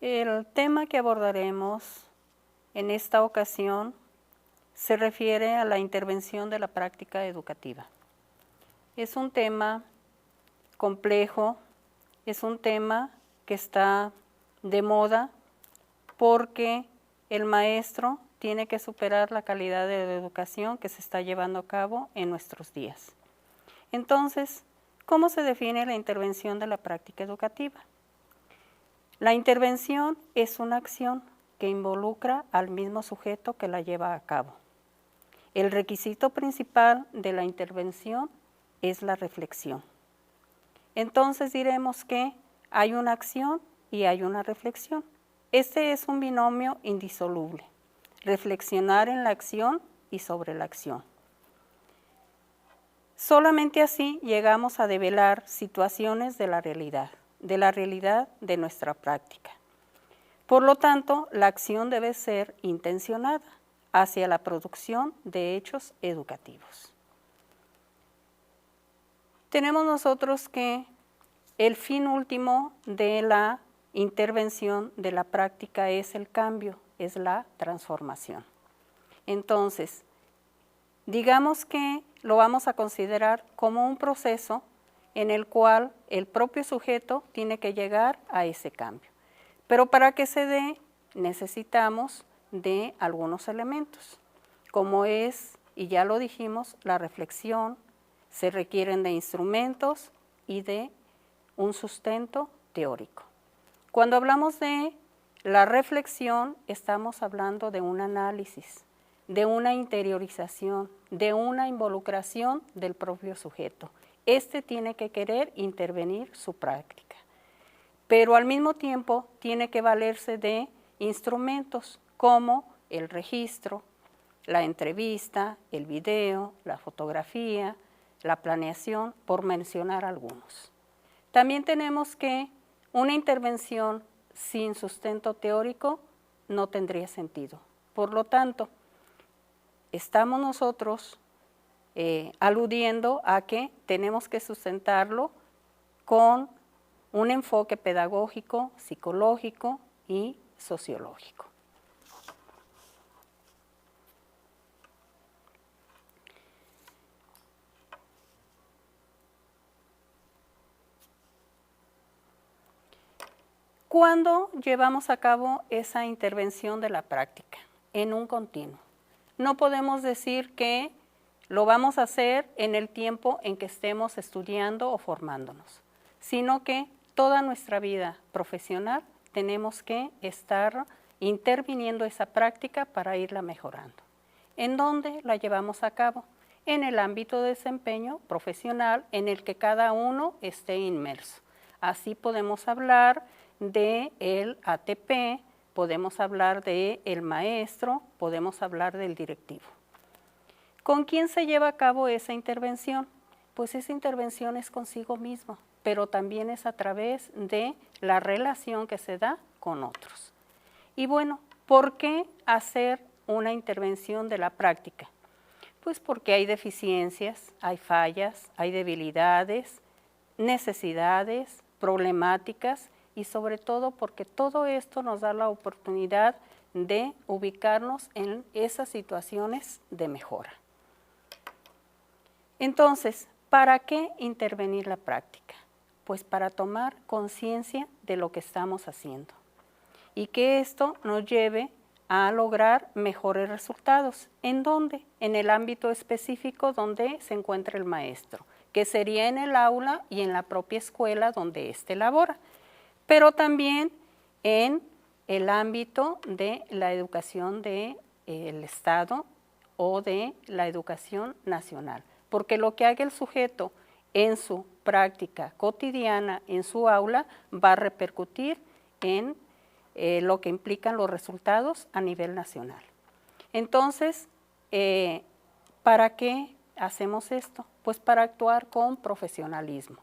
El tema que abordaremos en esta ocasión se refiere a la intervención de la práctica educativa. Es un tema complejo, es un tema que está de moda porque el maestro tiene que superar la calidad de la educación que se está llevando a cabo en nuestros días. Entonces, ¿cómo se define la intervención de la práctica educativa? La intervención es una acción que involucra al mismo sujeto que la lleva a cabo. El requisito principal de la intervención es la reflexión. Entonces diremos que hay una acción y hay una reflexión. Este es un binomio indisoluble, reflexionar en la acción y sobre la acción. Solamente así llegamos a develar situaciones de la realidad de nuestra práctica. Por lo tanto, la acción debe ser intencionada hacia la producción de hechos educativos. Tenemos nosotros que el fin último de la intervención de la práctica es el cambio, es la transformación. Entonces, digamos que lo vamos a considerar como un proceso en el cual el propio sujeto tiene que llegar a ese cambio. Pero para que se dé, necesitamos de algunos elementos, como es, y ya lo dijimos, la reflexión, se requieren de instrumentos y de un sustento teórico. Cuando hablamos de la reflexión, estamos hablando de un análisis, de una interiorización, de una involucración del propio sujeto. Este tiene que querer intervenir su práctica, pero al mismo tiempo tiene que valerse de instrumentos como el registro, la entrevista, el video, la fotografía, la planeación, por mencionar algunos. También tenemos que una intervención sin sustento teórico no tendría sentido. Por lo tanto, estamos nosotros aludiendo a que tenemos que sustentarlo con un enfoque pedagógico, psicológico y sociológico. ¿Cuándo llevamos a cabo esa intervención de la práctica? En un continuo. No podemos decir que lo vamos a hacer en el tiempo en que estemos estudiando o formándonos, sino que toda nuestra vida profesional tenemos que estar interviniendo esa práctica para irla mejorando. ¿En dónde la llevamos a cabo? En el ámbito de desempeño profesional en el que cada uno esté inmerso. Así podemos hablar del ATP, podemos hablar del maestro, podemos hablar del directivo. ¿Con quién se lleva a cabo esa intervención? Pues esa intervención es consigo mismo, pero también es a través de la relación que se da con otros. Y bueno, ¿por qué hacer una intervención de la práctica? Pues porque hay deficiencias, hay fallas, hay debilidades, necesidades, problemáticas y sobre todo porque todo esto nos da la oportunidad de ubicarnos en esas situaciones de mejora. Entonces, ¿para qué intervenir la práctica? Pues para tomar conciencia de lo que estamos haciendo y que esto nos lleve a lograr mejores resultados. ¿En dónde? En el ámbito específico donde se encuentra el maestro, que sería en el aula y en la propia escuela donde éste labora, pero también en el ámbito de la educación del Estado o de la educación nacional. Porque lo que haga el sujeto en su práctica cotidiana, en su aula, va a repercutir en lo que implican los resultados a nivel nacional. Entonces, ¿para qué hacemos esto? Pues para actuar con profesionalismo,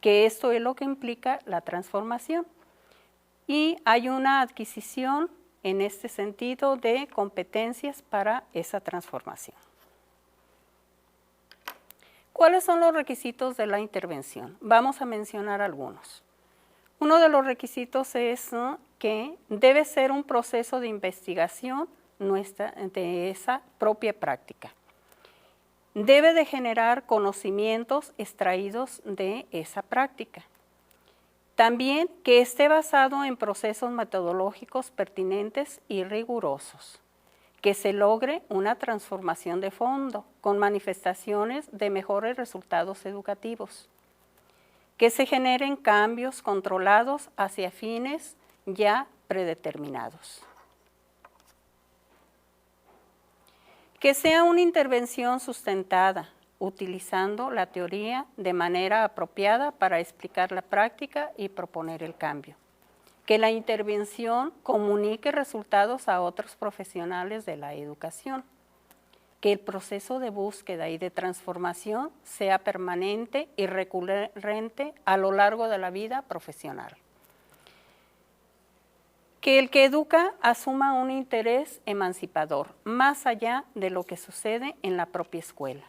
que esto es lo que implica la transformación. Y hay una adquisición en este sentido de competencias para esa transformación. ¿Cuáles son los requisitos de la intervención? Vamos a mencionar algunos. Uno de los requisitos es que debe ser un proceso de investigación de esa propia práctica. Debe de generar conocimientos extraídos de esa práctica. También que esté basado en procesos metodológicos pertinentes y rigurosos. Que se logre una transformación de fondo con manifestaciones de mejores resultados educativos. Que se generen cambios controlados hacia fines ya predeterminados. Que sea una intervención sustentada, utilizando la teoría de manera apropiada para explicar la práctica y proponer el cambio. Que la intervención comunique resultados a otros profesionales de la educación. Que el proceso de búsqueda y de transformación sea permanente y recurrente a lo largo de la vida profesional. Que el que educa asuma un interés emancipador, más allá de lo que sucede en la propia escuela.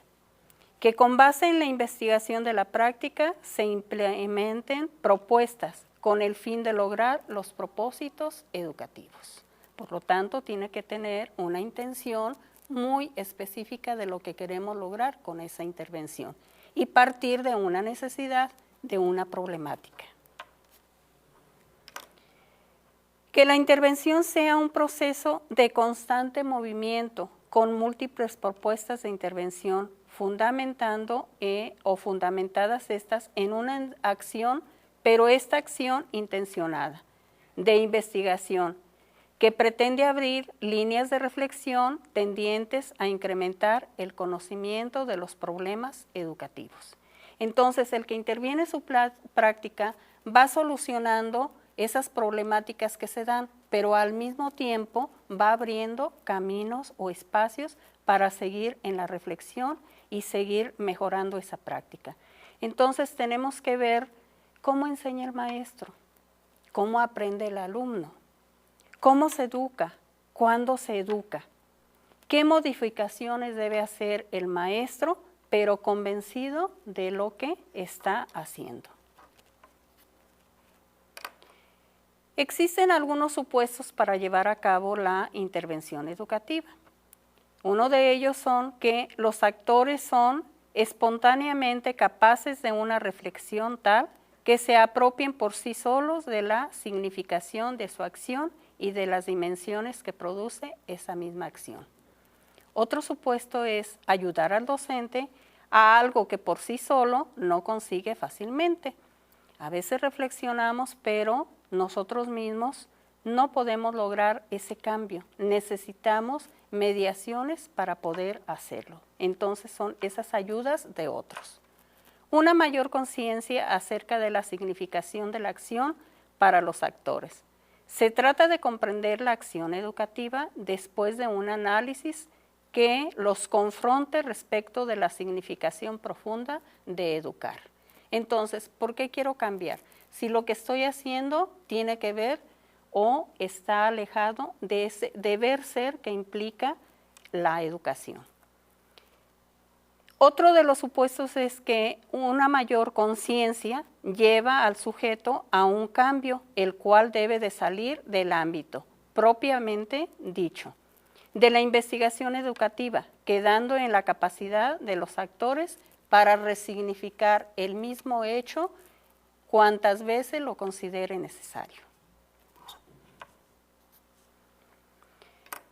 Que con base en la investigación de la práctica se implementen propuestas con el fin de lograr los propósitos educativos. Por lo tanto, tiene que tener una intención muy específica de lo que queremos lograr con esa intervención y partir de una necesidad, de una problemática. Que la intervención sea un proceso de constante movimiento con múltiples propuestas de intervención, fundamentando o fundamentadas estas en una acción, pero esta acción intencionada, de investigación, que pretende abrir líneas de reflexión tendientes a incrementar el conocimiento de los problemas educativos. Entonces, el que interviene en su práctica va solucionando esas problemáticas que se dan, pero al mismo tiempo va abriendo caminos o espacios para seguir en la reflexión y seguir mejorando esa práctica. Entonces, tenemos que ver cómo enseña el maestro, cómo aprende el alumno, cómo se educa, cuándo se educa, qué modificaciones debe hacer el maestro, pero convencido de lo que está haciendo. Existen algunos supuestos para llevar a cabo la intervención educativa. Uno de ellos son que los actores son espontáneamente capaces de una reflexión tal que se apropien por sí solos de la significación de su acción y de las dimensiones que produce esa misma acción. Otro supuesto es ayudar al docente a algo que por sí solo no consigue fácilmente. A veces reflexionamos, pero nosotros mismos no podemos lograr ese cambio. Necesitamos mediaciones para poder hacerlo. Entonces son esas ayudas de otros. Una mayor conciencia acerca de la significación de la acción para los actores. Se trata de comprender la acción educativa después de un análisis que los confronte respecto de la significación profunda de educar. Entonces, ¿por qué quiero cambiar? Si lo que estoy haciendo tiene que ver o está alejado de ese deber ser que implica la educación. Otro de los supuestos es que una mayor conciencia lleva al sujeto a un cambio, el cual debe de salir del ámbito propiamente dicho, de la investigación educativa, quedando en la capacidad de los actores para resignificar el mismo hecho cuantas veces lo considere necesario.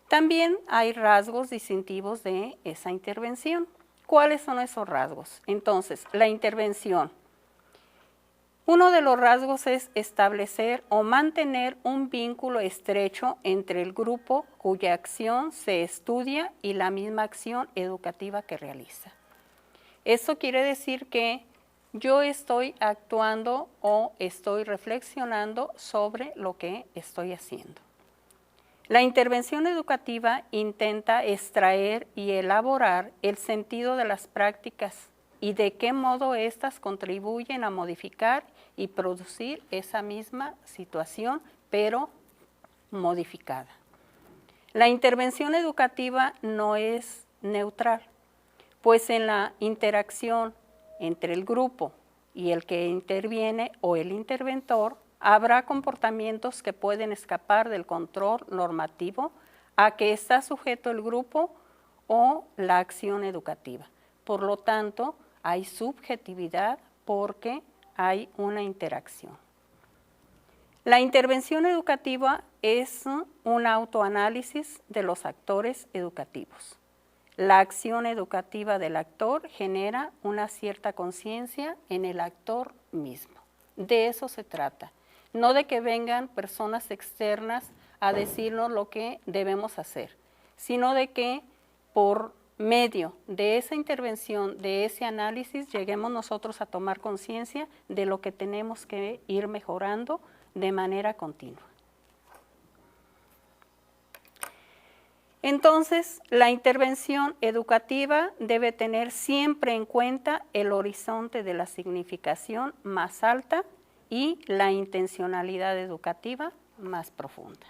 También hay rasgos distintivos de esa intervención. ¿Cuáles son esos rasgos? Entonces, la intervención. Uno de los rasgos es establecer o mantener un vínculo estrecho entre el grupo cuya acción se estudia y la misma acción educativa que realiza. Eso quiere decir que yo estoy actuando o estoy reflexionando sobre lo que estoy haciendo. La intervención educativa intenta extraer y elaborar el sentido de las prácticas y de qué modo éstas contribuyen a modificar y producir esa misma situación, pero modificada. La intervención educativa no es neutral, pues en la interacción entre el grupo y el que interviene o el interventor habrá comportamientos que pueden escapar del control normativo a que está sujeto el grupo o la acción educativa. Por lo tanto, hay subjetividad porque hay una interacción. La intervención educativa es un autoanálisis de los actores educativos. La acción educativa del actor genera una cierta conciencia en el actor mismo. De eso se trata, no de que vengan personas externas a decirnos lo que debemos hacer, sino de que por medio de esa intervención, de ese análisis, lleguemos nosotros a tomar conciencia de lo que tenemos que ir mejorando de manera continua. Entonces, la intervención educativa debe tener siempre en cuenta el horizonte de la significación más alta y la intencionalidad educativa más profunda.